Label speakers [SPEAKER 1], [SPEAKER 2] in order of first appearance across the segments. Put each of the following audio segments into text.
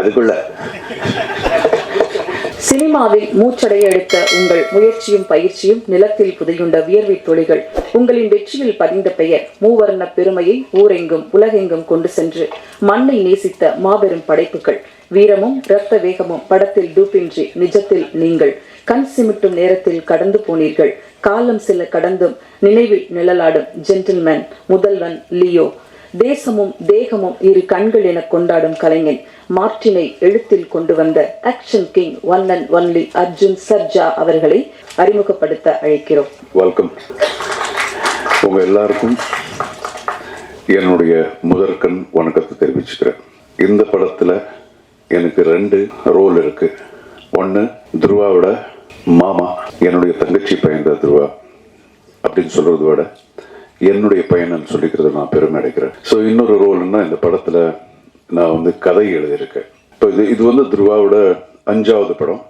[SPEAKER 1] அதுக்குள்ள
[SPEAKER 2] சினிமாவில் மூச்சடைய எடுத்த உங்கள் முயற்சியும் பயிற்சியும் நிலத்தில் புதையுண்ட வியர்வை துளிகள் உங்களின் வெற்றியில் பதிந்த பெயர் மூவர்ண பெருமையை ஊரெங்கும் உலகெங்கும் கொண்டு சென்று மண்ணை நேசித்த மாபெரும் படைப்புகள். வீரமும் இரத்த வேகமும் படத்தில் டூப்பின்றி நிஜத்தில் நீங்கள் கண் சிமிட்டும் நேரத்தில் கடந்து போனீர்கள். காலம் சில கடந்தும் நினைவில் நிழலாடும் ஜென்டில்மேன், முதல்வன், லியோ. தேசமும் தேகமும் இரு கண்கள் என கொண்டாடும் கலைஞன் மார்டினை எழுத்தில் கொண்டு வந்த action king one and only Arjun Sharjah அவர்களை அறிமுகப்படுத்த அழைக்கிறோம்.
[SPEAKER 3] வெல்கம். உங்க எல்லாருக்கும் என்னுடைய முதற்கண் வணக்கத்தை தெரிவிச்சுக்கிறேன். இந்த படத்துல எனக்கு 2 ரோல் இருக்கு. ஒன்று துருவாவோட மாமா, என்னுடைய தங்கச்சி பையன் துருவா அப்படின்னு சொல்றதை விட என்னுடைய பையன் சொல்லிக்கிறது நான் பெருமை அடைக்கிறேன். ஸோ இன்னொரு ரோல்னா இந்த படத்துல நான் கதை எழுதியிருக்கேன். இப்போ இது துருவாவோட 5வது படம்.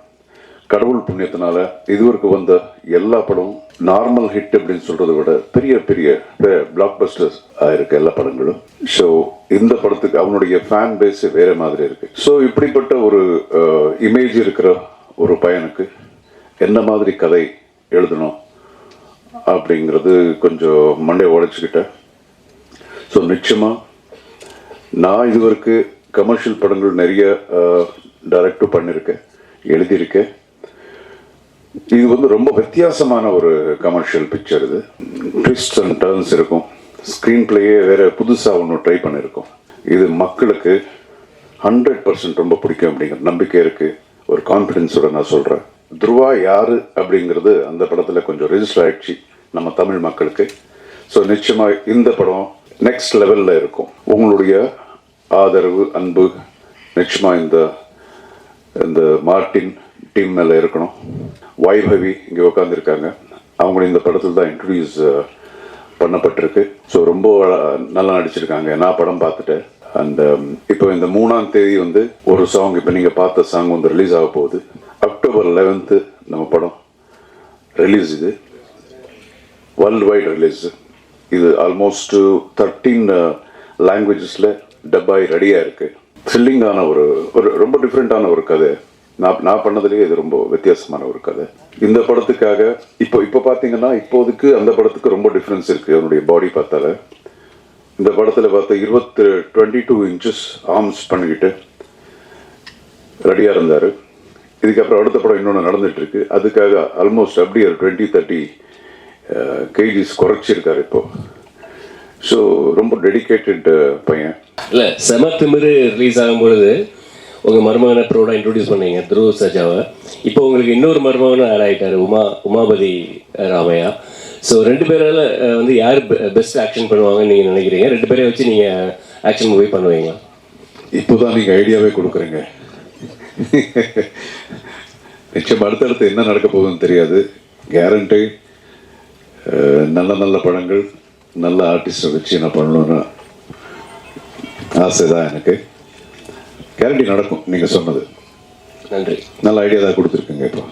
[SPEAKER 3] கடவுள் புண்ணியத்தினால இதுவரைக்கும் வந்த எல்லா படமும் நார்மல் ஹிட் அப்படின்னு சொல்றதை விட பெரிய பெரிய பிளாக் பஸ்டர்ஸ் ஆயிருக்கு எல்லா படங்களும். ஸோ இந்த படத்துக்கு அவனுடைய ஃபேன் பேஸ் வேற மாதிரி இருக்கு. ஸோ இப்படிப்பட்ட ஒரு இமேஜ் இருக்கிற ஒரு பையனுக்கு என்ன மாதிரி கதை எழுதணும் அப்படிங்கிறது கொஞ்சம் மண்டை உடைச்சுக்கிட்டேன். ஸோ நிச்சயமாக நான் இதுவரைக்கும் கமர்ஷியல் படங்கள் நிறைய டைரக்டும் பண்ணியிருக்கேன், எழுதியிருக்கேன். இது ரொம்ப வித்தியாசமான ஒரு கமர்ஷியல் பிக்சர். இது ட்விஸ்ட் அண்ட் டர்ன்ஸ் இருக்கும். ஸ்க்ரீன் பிளேயே வேற புதுசாக ஒன்று ட்ரை பண்ணியிருக்கோம். இது மக்களுக்கு 100% ரொம்ப பிடிக்கும் அப்படிங்கிற நம்பிக்கை இருக்குது. ஒரு கான்ஃபிடென்ஸோட நான் சொல்கிறேன். துருவா யாரு அப்படிங்கிறது அந்த படத்தில் கொஞ்சம் ரெஜிஸ்டர் ஆயிடுச்சு நம்ம தமிழ் மக்களுக்கு. ஸோ நிச்சயமாக இந்த படம் நெக்ஸ்ட் லெவலில் இருக்கும். உங்களுடைய ஆதரவு, அன்பு நிச்சயமாக இந்த மார்டின் டீம் மேலே இருக்கணும். வைபவி இங்கே உட்காந்துருக்காங்க. அவங்களும் இந்த படத்தில் தான் இன்ட்ரடியூஸ் பண்ணப்பட்டிருக்கு. ஸோ ரொம்ப நல்லா நடிச்சிருக்காங்க. நான் படம் பார்த்துட்டேன். அண்ட் இப்போ இந்த 3ஆம் தேதி ஒரு சாங், இப்போ நீங்கள் பார்த்த சாங் ரிலீஸ் ஆக போகுது. அக்டோபர் 11 நம்ம படம் ரிலீஸ். இது வேர்ல்டு வைட் ரிலீஸ். இது ஆல்மோஸ்ட் 13 லாங்குவேஜஸில் டப்பாய் ரெடியாக இருக்குது. த்ரில்லிங்கான ஒரு ரொம்ப டிஃப்ரெண்ட்டான ஒரு கதை. நான் பண்ணதுலேயே இது ரொம்ப வித்தியாசமான ஒரு கதை. இந்த படத்துக்காக இப்போ பார்த்தீங்கன்னா இப்போதுக்கு அந்த படத்துக்கு ரொம்ப டிஃப்ரென்ஸ் இருக்குது. அவனுடைய பாடி பார்த்தால இந்த படத்தில் பார்த்தா 22 இன்ச்சஸ் ஆர்ம்ஸ் பண்ணிக்கிட்டு ரெடியாக இருந்தார். இதுக்கப்புறம் அடுத்த படம் இன்னொன்று நடந்துட்டு இருக்கு. அதுக்காக ஆல்மோஸ்ட் அப்படியே 20-30 கேஜிஸ் குறைச்சிருக்காரு இப்போ. ஸோ ரொம்ப டெடிக்கேட்டட் பையன்.
[SPEAKER 4] இல்லை, செம திமிரு ரிலீஸ் ஆகும்பொழுது உங்கள் மருமகனை ப்ரோட இன்ட்ரடியூஸ் பண்ணீங்க, துருவ சர்ஜாவை. இப்போ உங்களுக்கு இன்னொரு மருமகனும் ஆட் ஆகிட்டாரு, உமாபதி ராமையா. ஸோ 2 பேரால் யார் பெஸ்ட் ஆக்ஷன் பண்ணுவாங்கன்னு நீங்கள் நினைக்கிறீங்க? 2 பேரை வச்சு நீங்கள் ஆக்ஷன் மூவி பண்ணுவீங்களா?
[SPEAKER 3] இப்போ தான் நீங்கள் ஐடியாவே கொடுக்குறீங்க. நிச்சயம் அடுத்தடுத்து என்ன நடக்க போகுதுன்னு தெரியாது. கேரண்டி நல்ல நல்ல படங்கள், நல்ல ஆர்டிஸ்டை வச்சு என்ன பண்ணணும்னு ஆசை தான் எனக்கு. கேரண்டி நடக்கும். நீங்கள் சொன்னது
[SPEAKER 4] நன்றி.
[SPEAKER 3] நல்ல ஐடியா தான் கொடுத்துருக்குங்க இப்போ.